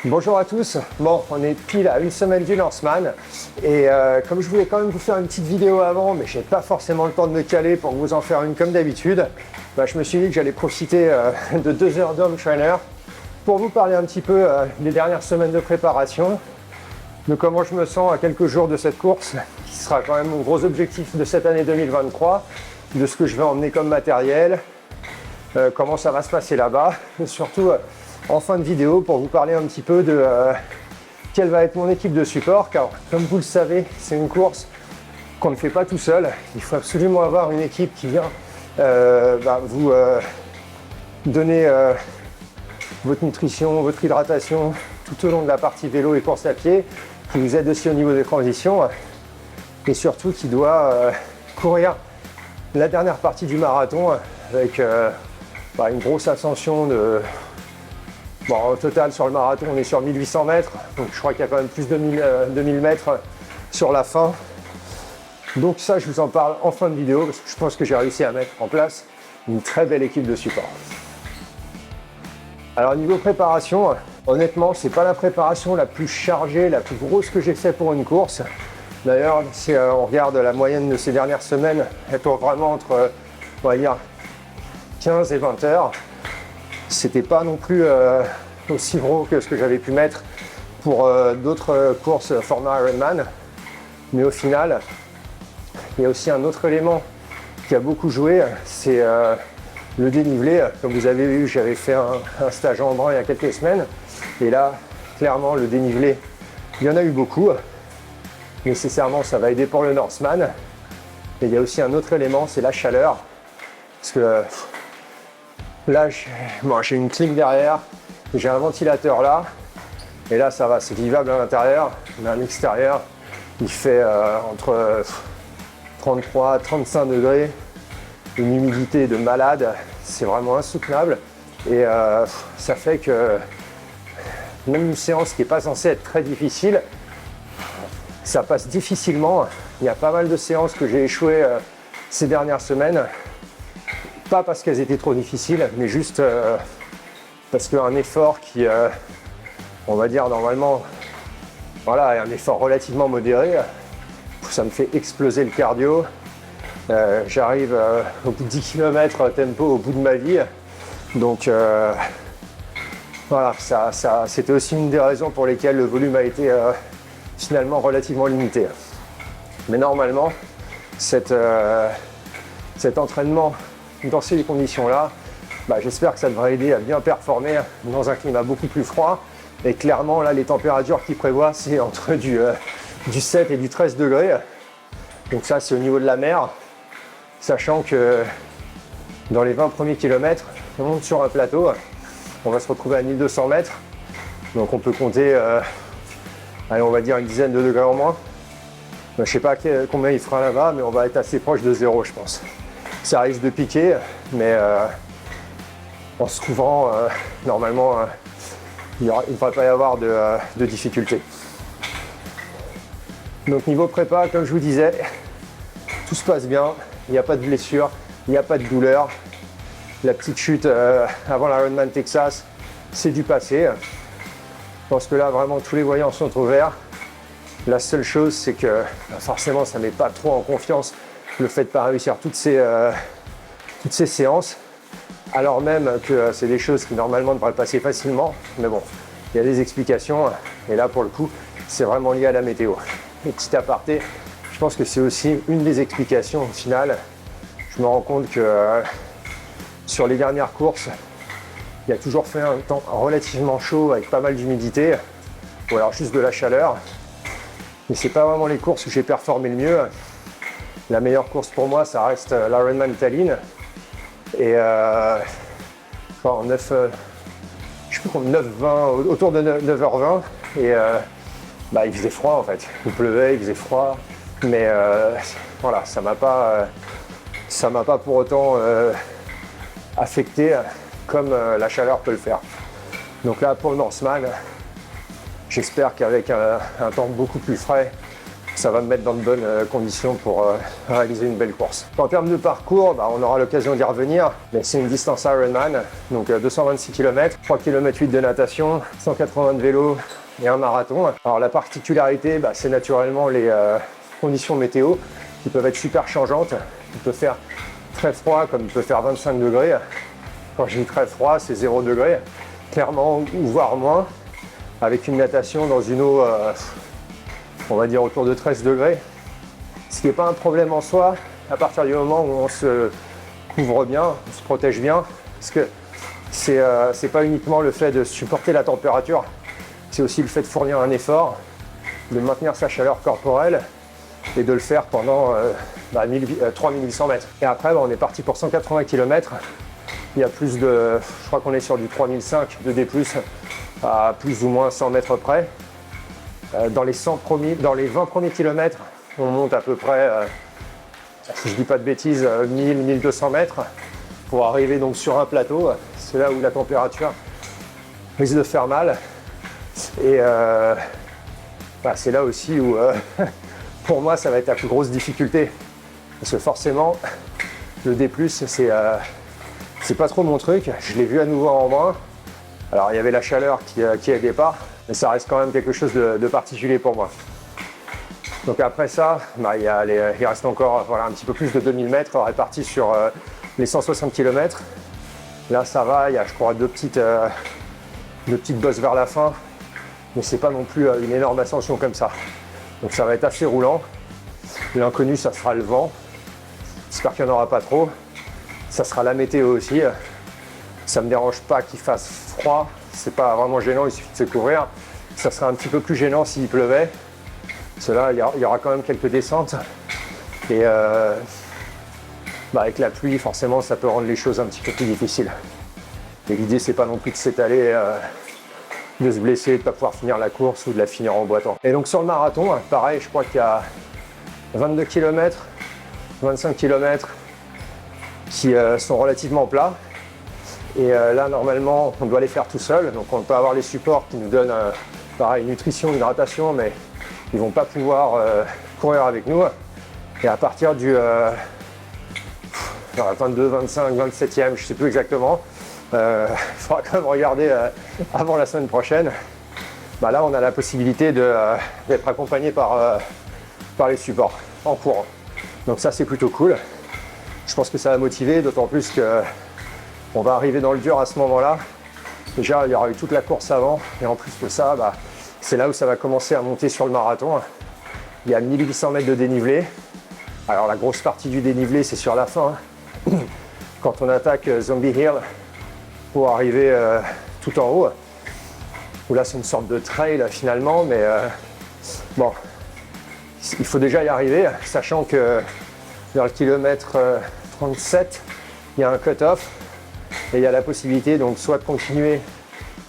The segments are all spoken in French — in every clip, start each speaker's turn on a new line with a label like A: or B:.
A: Bonjour à tous. Bon, on est pile à une semaine du Norseman et comme je voulais quand même vous faire une petite vidéo avant, mais je n'ai pas forcément le temps de me caler pour vous en faire une comme d'habitude, je me suis dit que j'allais profiter de 2 heures d'home trainer pour vous parler un petit peu des dernières semaines de préparation, de comment je me sens à quelques jours de cette course, qui sera quand même mon gros objectif de cette année 2023, de ce que je vais emmener comme matériel, comment ça va se passer là-bas, et surtout en fin de vidéo pour vous parler un petit peu de quelle va être mon équipe de support, car comme vous le savez, c'est une course qu'on ne fait pas tout seul. Il faut absolument avoir une équipe qui vient vous donner votre nutrition, votre hydratation tout au long de la partie vélo et course à pied, qui vous aide aussi au niveau des transitions et surtout qui doit courir la dernière partie du marathon avec une grosse ascension de... Bon, au total, sur le marathon, on est sur 1800 mètres, donc je crois qu'il y a quand même plus de 2000 mètres sur la fin. Donc ça, je vous en parle en fin de vidéo, parce que je pense que j'ai réussi à mettre en place une très belle équipe de support. Alors, niveau préparation, honnêtement, c'est pas la préparation la plus chargée, la plus grosse que j'ai fait pour une course. D'ailleurs, si on regarde la moyenne de ces dernières semaines, elle tourne vraiment entre, on va dire, 15 et 20 heures. C'était pas non plus aussi gros que ce que j'avais pu mettre pour d'autres courses format Ironman, mais au final il y a aussi un autre élément qui a beaucoup joué, c'est le dénivelé. Comme vous avez vu, j'avais fait un stage en Embrun il y a quelques semaines et là clairement le dénivelé, il y en a eu beaucoup. Nécessairement ça va aider pour le Norseman, et il y a aussi un autre élément, c'est la chaleur, parce que là, j'ai une clim derrière, j'ai un ventilateur là, et là ça va, c'est vivable à l'intérieur, mais à l'extérieur, il fait entre 33 et 35 degrés, une humidité de malade, c'est vraiment insoutenable, et ça fait que même une séance qui n'est pas censée être très difficile, ça passe difficilement. Il y a pas mal de séances que j'ai échoué ces dernières semaines. Pas parce qu'elles étaient trop difficiles, mais juste parce qu'un effort qui, on va dire normalement, voilà, est un effort relativement modéré, ça me fait exploser le cardio. J'arrive au bout de 10 km tempo au bout de ma vie. Donc voilà, c'était aussi une des raisons pour lesquelles le volume a été finalement relativement limité. Mais normalement, cet entraînement dans ces conditions-là, j'espère que ça devrait aider à bien performer dans un climat beaucoup plus froid. Et clairement, là, les températures qu'ils prévoient, c'est entre du 7 et du 13 degrés. Donc ça, c'est au niveau de la mer. Sachant que dans les 20 premiers kilomètres, on monte sur un plateau. On va se retrouver à 1200 mètres. Donc on peut compter, allez, on va dire une dizaine de degrés en moins. Je ne sais pas combien il fera là-bas, mais on va être assez proche de zéro, je pense. Ça risque de piquer, mais en se trouvant, normalement, il ne devrait pas y avoir de difficultés. Donc niveau prépa, comme je vous disais, tout se passe bien, il n'y a pas de blessure, il n'y a pas de douleur. La petite chute avant l'Ironman Texas, c'est du passé. Je pense que là, vraiment, tous les voyants sont au vert. La seule chose, c'est que forcément, ça ne met pas trop en confiance le fait de ne pas réussir toutes ces séances, alors même que c'est des choses qui normalement devraient passer facilement. Mais bon, il y a des explications, et là pour le coup, c'est vraiment lié à la météo. Et petit aparté, je pense que c'est aussi une des explications au final. Je me rends compte que sur les dernières courses, il y a toujours fait un temps relativement chaud avec pas mal d'humidité, ou alors juste de la chaleur. Mais c'est pas vraiment les courses où j'ai performé le mieux. La meilleure course pour moi, ça reste l'Ironman Tallinn. Et en 9, je sais plus, 9h20, autour de 9h20. Et il faisait froid en fait. Il pleuvait, il faisait froid. Mais voilà, ça m'a pas pour autant affecté comme la chaleur peut le faire. Donc là, pour le Norseman, j'espère qu'avec un temps beaucoup plus frais, ça va me mettre dans de bonnes conditions pour réaliser une belle course. En termes de parcours, on aura l'occasion d'y revenir, mais c'est une distance Ironman, donc 226 km, 3 km 8 de natation, 180 de vélo et un marathon. Alors la particularité, c'est naturellement les conditions météo qui peuvent être super changeantes. Il peut faire très froid comme il peut faire 25 degrés. Quand je dis très froid, c'est 0 degré, clairement, ou voire moins, avec une natation dans une eau, on va dire autour de 13 degrés. Ce qui n'est pas un problème en soi, à partir du moment où on se couvre bien, on se protège bien, parce que c'est pas uniquement le fait de supporter la température, c'est aussi le fait de fournir un effort, de maintenir sa chaleur corporelle et de le faire pendant 3800 mètres. Et après, on est parti pour 180 km. Il y a plus de, je crois qu'on est sur du 3005 de D+, à plus ou moins 100 mètres près. Dans les 20 premiers kilomètres, on monte à peu près, si je dis pas de bêtises, 1000-1200 mètres pour arriver donc sur un plateau. C'est là où la température risque de faire mal. Et c'est là aussi où, pour moi, ça va être la plus grosse difficulté. Parce que forcément, le D+, c'est pas trop mon truc. Je l'ai vu à nouveau en moins. Alors, il y avait la chaleur qui aidait pas, mais ça reste quand même quelque chose de particulier pour moi. Donc après ça, il reste encore un petit peu plus de 2000 mètres répartis sur les 160 km. Là, ça va, il y a, je crois, deux petites bosses vers la fin, mais c'est pas non plus une énorme ascension comme ça. Donc ça va être assez roulant. L'inconnu, ça sera le vent. J'espère qu'il n'y en aura pas trop. Ça sera la météo aussi. Ça ne me dérange pas qu'il fasse froid. C'est pas vraiment gênant, il suffit de se couvrir. Ça sera un petit peu plus gênant s'il pleuvait. Parce que là, il y aura quand même quelques descentes. Et avec la pluie, forcément, ça peut rendre les choses un petit peu plus difficiles. Et l'idée, c'est pas non plus de s'étaler, de se blesser, de ne pas pouvoir finir la course ou de la finir en boitant. Et donc sur le marathon, pareil, je crois qu'il y a 22 km, 25 km qui sont relativement plats. Et là, normalement, on doit les faire tout seul. Donc on peut avoir les supports qui nous donnent, pareil, nutrition, hydratation, mais ils ne vont pas pouvoir courir avec nous. Et à partir du 22, 25, 27e, je ne sais plus exactement, il faudra quand même regarder avant la semaine prochaine. Là, on a la possibilité d'être accompagné par les supports en courant. Donc ça, c'est plutôt cool. Je pense que ça va motiver, d'autant plus qu'on va arriver dans le dur à ce moment-là. Déjà, il y aura eu toute la course avant, et en plus de ça, c'est là où ça va commencer à monter sur le marathon. Il y a 1800 mètres de dénivelé. Alors la grosse partie du dénivelé, c'est sur la fin. Quand on attaque Zombie Hill pour arriver tout en haut, où là c'est une sorte de trail finalement, mais bon, il faut déjà y arriver, sachant que vers le kilomètre 37, il y a un cut-off et il y a la possibilité donc soit de continuer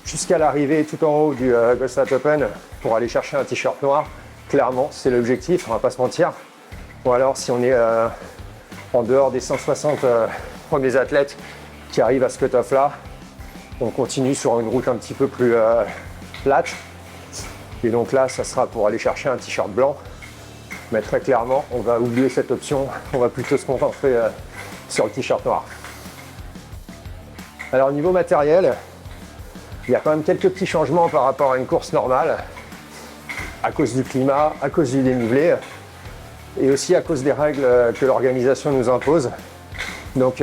A: jusqu'à l'arrivée tout en haut du Gostat Open pour aller chercher un t-shirt noir. Clairement, c'est l'objectif, on va pas se mentir. Ou alors si on est en dehors des 160 premiers athlètes qui arrivent à ce cut-off là, on continue sur une route un petit peu plus plate. Et donc là, ça sera pour aller chercher un t-shirt blanc. Mais très clairement, on va oublier cette option. On va plutôt se concentrer sur le t-shirt noir. Alors niveau matériel, il y a quand même quelques petits changements par rapport à une course normale. À cause du climat, à cause du dénivelé. Et aussi à cause des règles que l'organisation nous impose. Donc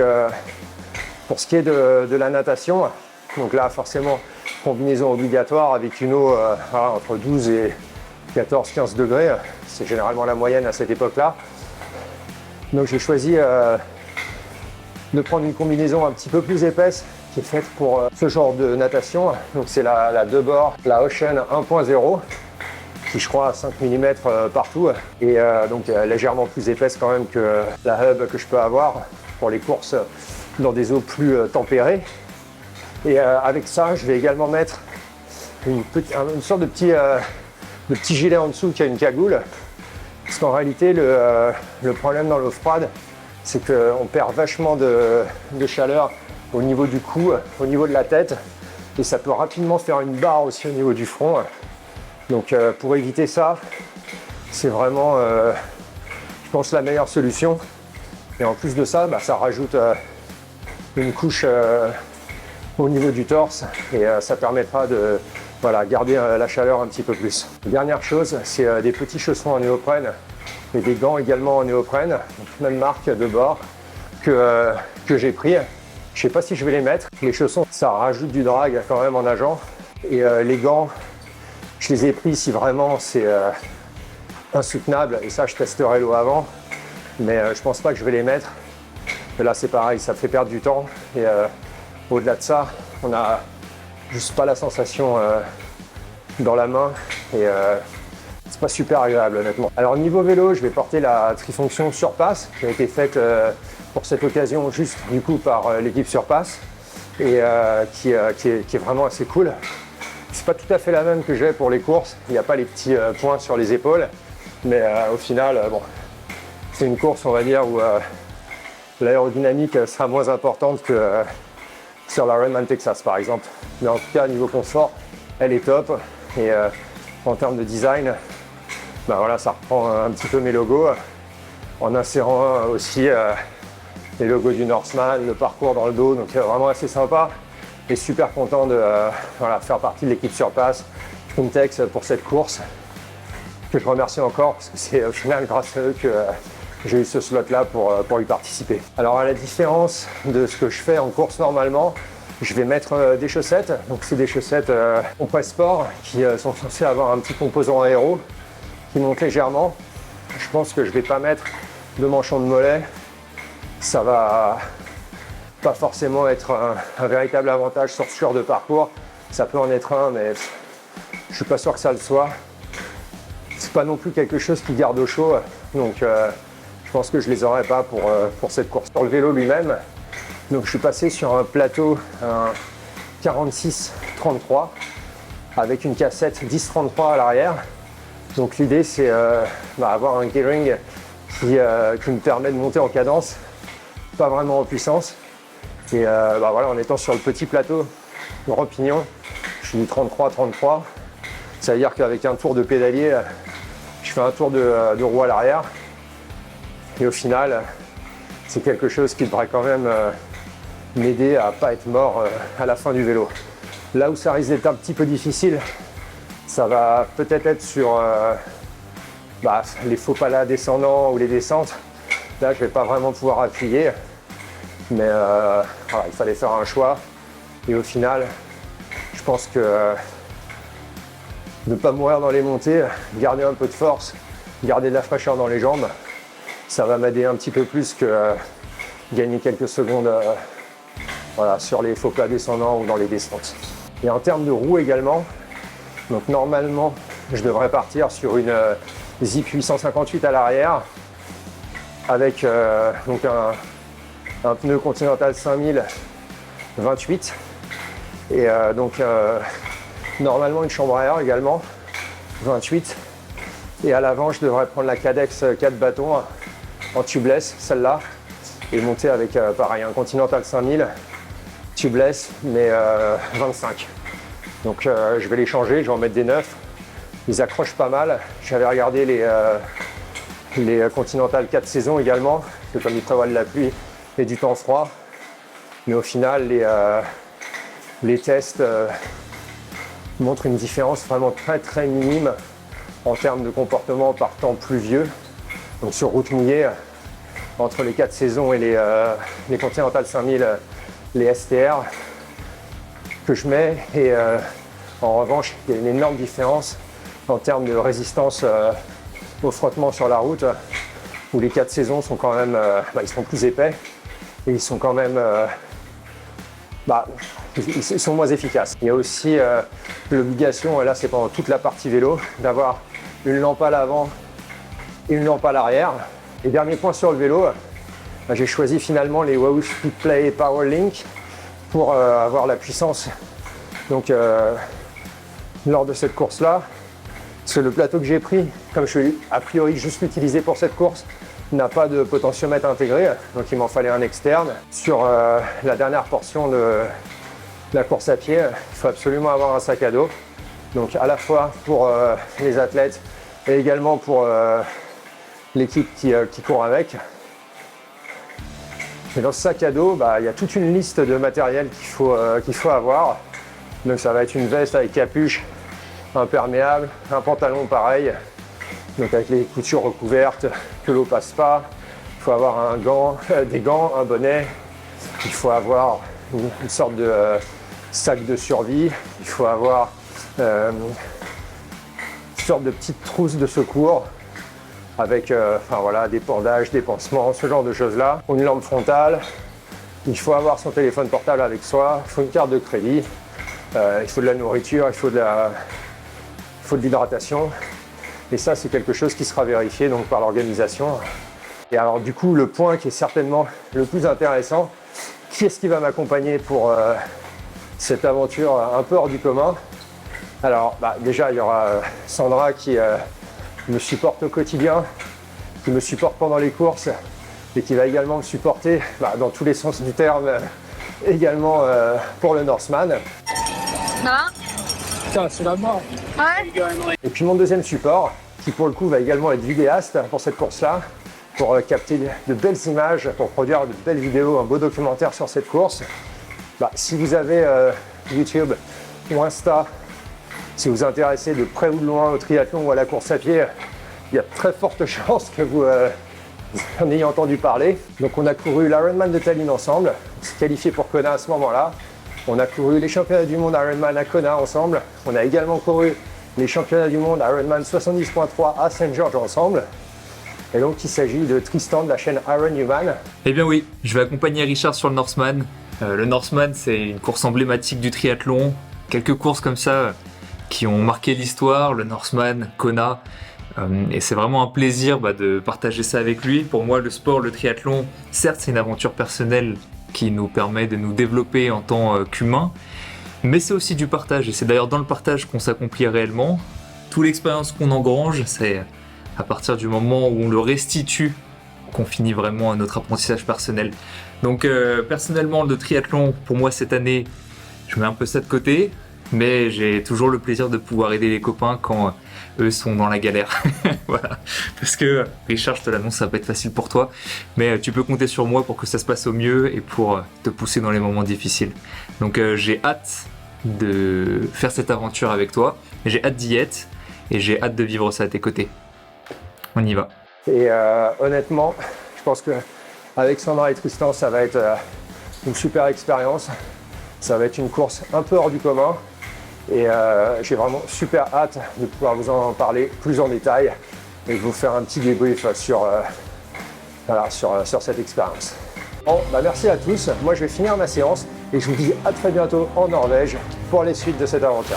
A: pour ce qui est de la natation, donc là forcément combinaison obligatoire avec une eau entre 12 et 14-15 degrés, c'est généralement la moyenne à cette époque-là. Donc j'ai choisi de prendre une combinaison un petit peu plus épaisse qui est faite pour ce genre de natation. Donc c'est la Debord, la Ocean 1.0. Qui je crois à 5 mm partout et donc légèrement plus épaisse quand même que la Hub que je peux avoir pour les courses dans des eaux plus tempérées. Et avec ça, je vais également mettre une sorte de petit gilet en dessous qui a une cagoule. Parce qu'en réalité, le problème dans l'eau froide, c'est qu'on perd vachement de chaleur au niveau du cou, au niveau de la tête. Et ça peut rapidement faire une barre aussi au niveau du front. Donc pour éviter ça, c'est vraiment, je pense, la meilleure solution. Et en plus de ça, ça rajoute une couche au niveau du torse et ça permettra de garder la chaleur un petit peu plus. Dernière chose, c'est des petits chaussons en néoprène et des gants également en néoprène, donc même marque de bord que j'ai pris. Je sais pas si je vais les mettre. Les chaussons, ça rajoute du drag quand même en nageant. Et les gants, je les ai pris si vraiment c'est insoutenable. Et ça, je testerai l'eau avant. Mais je pense pas que je vais les mettre. Mais là, c'est pareil, ça fait perdre du temps. Et au-delà de ça, on n'a juste pas la sensation dans la main. Et c'est pas super agréable, honnêtement. Alors, niveau vélo, je vais porter la trifonction Surpass qui a été faite pour cette occasion juste du coup par l'équipe Surpass et qui est vraiment assez cool. C'est pas tout à fait la même que j'ai pour les courses, il n'y a pas les petits points sur les épaules, mais au final, c'est une course, on va dire, où l'aérodynamique sera moins importante que sur la Redman Texas par exemple. Mais en tout cas, niveau confort, elle est top et en termes de design, ça reprend un petit peu mes logos en insérant aussi les logos du Norseman, le parcours dans le dos, donc vraiment assez sympa et super content de faire partie de l'équipe Surpass, Trimtex pour cette course que je remercie encore parce que c'est au final grâce à eux que j'ai eu ce slot là pour y participer. Alors à la différence de ce que je fais en course normalement, je vais mettre des chaussettes, donc c'est des chaussettes Compress Sport qui sont censées avoir un petit composant aéro qui monte légèrement. Je pense que je vais pas mettre de manchon de mollet. Ça va pas forcément être un véritable avantage sur ce genre de parcours. Ça peut en être un, mais je suis pas sûr que ça le soit. C'est pas non plus quelque chose qui garde au chaud, donc je pense que je les aurai pas pour cette course. Sur le vélo lui-même, donc je suis passé sur un plateau, un 46-33 avec une cassette 10-33 à l'arrière. Donc l'idée c'est avoir un gearing qui me permet de monter en cadence, pas vraiment en puissance. Et en étant sur le petit plateau, gros pignon, je suis du 33-33. Ça veut dire qu'avec un tour de pédalier, je fais un tour de roue à l'arrière. Et au final, c'est quelque chose qui devrait quand même m'aider à pas être mort à la fin du vélo. Là où ça risque d'être un petit peu difficile, ça va peut-être être sur les faux pas là descendants ou les descentes. Là, je vais pas vraiment pouvoir appuyer. Mais il fallait faire un choix. Et au final, je pense que ne pas mourir dans les montées, garder un peu de force, garder de la fraîcheur dans les jambes, ça va m'aider un petit peu plus que gagner quelques secondes sur les faux plats descendants ou dans les descentes. Et en termes de roues également, donc normalement, je devrais partir sur une Zip 858 à l'arrière avec un pneu Continental 5000 28 et normalement une chambre à air également 28 et à l'avant je devrais prendre la Cadex 4 bâtons en tubeless, celle-là, et monter avec pareil un Continental 5000 tubeless mais 25. Donc je vais les changer, je vais en mettre des neufs, ils accrochent pas mal. J'avais regardé les Continental 4 saisons également, que comme ils prévoient de la pluie et du temps froid, mais au final les tests montrent une différence vraiment très très minime en termes de comportement par temps pluvieux. Donc sur route mouillée, entre les 4 saisons et les Continental 5000, les STR que je mets, et en revanche il y a une énorme différence en termes de résistance au frottement sur la route, où les 4 saisons sont quand même ils sont plus épais et ils sont quand même ils sont moins efficaces. Il y a aussi l'obligation, et là c'est pendant toute la partie vélo, d'avoir une lampe à l'avant et une lampe à l'arrière. Et dernier point sur le vélo, j'ai choisi finalement les Wahoo Speedplay Power Link pour avoir la puissance donc lors de cette course là, parce que le plateau que j'ai pris, comme je vais a priori juste l'utiliser pour cette course, n'a pas de potentiomètre intégré, donc il m'en fallait un externe. Sur la dernière portion de la course à pied, il faut absolument avoir un sac à dos, donc à la fois pour les athlètes et également pour l'équipe qui court avec. Et dans ce sac à dos, il y a toute une liste de matériel qu'il faut avoir. Donc ça va être une veste avec capuche, imperméable, un pantalon pareil, donc avec les coutures recouvertes, que l'eau passe pas. Il faut avoir des gants, un bonnet. Il faut avoir une sorte de sac de survie. Il faut avoir une sorte de petite trousse de secours avec des bandages, des pansements, ce genre de choses-là. Une lampe frontale. Il faut avoir son téléphone portable avec soi. Il faut une carte de crédit. Il faut de la nourriture. Il faut de l'hydratation. Et ça, c'est quelque chose qui sera vérifié donc, par l'organisation. Et alors du coup, le point qui est certainement le plus intéressant, qui est-ce qui va m'accompagner pour cette aventure un peu hors du commun? Alors déjà, il y aura Sandra qui me supporte au quotidien, qui me supporte pendant les courses et qui va également me supporter dans tous les sens du terme, également pour le Norseman.
B: Ça va?
C: Putain, c'est la mort.
B: Ouais.
A: Et puis mon deuxième support, qui pour le coup va également être vidéaste pour cette course-là, pour capter de belles images, pour produire de belles vidéos, un beau documentaire sur cette course. Si vous avez YouTube ou Insta, si vous vous intéressez de près ou de loin au triathlon ou à la course à pied, il y a très forte chance que vous en ayez entendu parler. Donc on a couru l'Ironman de Tallinn ensemble, on s'est qualifié pour Kona à ce moment-là. On a couru les championnats du monde Ironman à Kona ensemble. On a également couru les championnats du monde Ironman 70.3 à Saint George ensemble. Et donc il s'agit de Tristan de la chaîne Iron Human.
D: Eh bien oui, je vais accompagner Richard sur le Norseman. Le Norseman, c'est une course emblématique du triathlon. Quelques courses comme ça qui ont marqué l'histoire, le Norseman, Kona. Et c'est vraiment un plaisir de partager ça avec lui. Pour moi, le sport, le triathlon, certes c'est une aventure personnelle qui nous permet de nous développer en tant qu'humains, mais c'est aussi du partage. Et c'est d'ailleurs dans le partage qu'on s'accomplit réellement. Toute l'expérience qu'on engrange, c'est à partir du moment où on le restitue qu'on finit vraiment notre apprentissage personnel. Donc personnellement, le triathlon, pour moi cette année, je mets un peu ça de côté, mais j'ai toujours le plaisir de pouvoir aider les copains quand eux sont dans la galère. Voilà. Parce que Richard, je te l'annonce, ça va pas être facile pour toi, mais tu peux compter sur moi pour que ça se passe au mieux et pour te pousser dans les moments difficiles. Donc j'ai hâte de faire cette aventure avec toi, j'ai hâte d'y être et j'ai hâte de vivre ça à tes côtés. On y va.
A: Et honnêtement, je pense qu'avec Sandra et Tristan, ça va être une super expérience. Ça va être une course un peu hors du commun. Et j'ai vraiment super hâte de pouvoir vous en parler plus en détail et de vous faire un petit débrief sur cette expérience. Bon, merci à tous. Moi, je vais finir ma séance et je vous dis à très bientôt en Norvège pour les suites de cette aventure.